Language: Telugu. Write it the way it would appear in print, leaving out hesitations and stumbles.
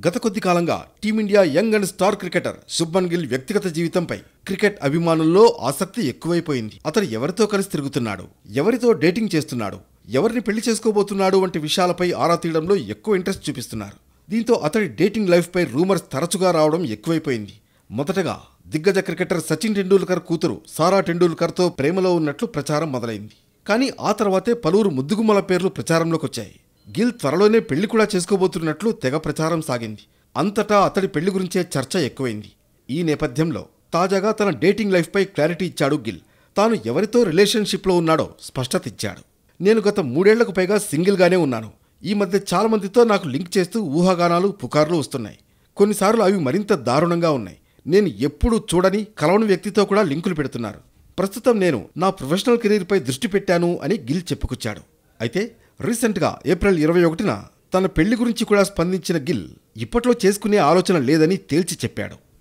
గత కొద్ది కాలంగా team India young and star cricketer Shubman Gill వ్యక్తిగత జీవితంపై క్రికెట్ అభిమానుల్లో ఆసక్తి ఎక్కువైపోయింది. అతడు ఎవరితో కలిసి తిరుగుతున్నాడు, ఎవరితో డేటింగ్ చేస్తున్నాడు, ఎవరిని పెళ్లి చేసుకోబోతున్నాడు వంటి విషయాలపై ఆరా తీయడంలో ఎక్కువ ఇంట్రెస్ట్ చూపిస్తున్నారు. దీంతో అతడి డేటింగ్ లైఫ్పై రూమర్స్ తరచుగా రావడం ఎక్కువైపోయింది. మొదటగా దిగ్గజ క్రికెటర్ సచిన్ టెండూల్కర్ కూతురు సారా టెండూల్కర్తో ప్రేమలో ఉన్నట్లు ప్రచారం మొదలైంది. కానీ ఆ తర్వాతే పలువురు ముద్దుగుమ్మల పేర్లు ప్రచారంలోకి వచ్చాయి. గిల్ త్వరలోనే పెళ్లి కూడా చేసుకోబోతున్నట్లు తెగ ప్రచారం సాగింది. అంతటా అతడి పెళ్లి గురించే చర్చ ఎక్కువైంది. ఈ నేపథ్యంలో తాజాగా తన డేటింగ్ లైఫ్పై క్లారిటీ ఇచ్చాడు గిల్. తాను ఎవరితో రిలేషన్షిప్లో ఉన్నాడో స్పష్టత ఇచ్చాడు. నేను గత 3 ఏళ్లకు పైగా సింగిల్గానే ఉన్నాను. ఈ మధ్య చాలా మందితో నాకు లింక్ చేస్తూ ఊహాగానాలు, పుకార్లు వస్తున్నాయి. కొన్నిసార్లు అవి మరింత దారుణంగా ఉన్నాయి. నేను ఎప్పుడూ చూడని, కలవని వ్యక్తితో కూడా లింకులు పెడుతున్నారు. ప్రస్తుతం నేను నా ప్రొఫెషనల్ కెరీర్పై దృష్టి పెట్టాను అని గిల్ చెప్పుకొచ్చాడు. అయితే రీసెంట్గా ఏప్రిల్ 21న తన పెళ్లి గురించి కూడా స్పందించిన గిల్ ఇప్పట్లో చేసుకునే ఆలోచన లేదని తేల్చి చెప్పాడు.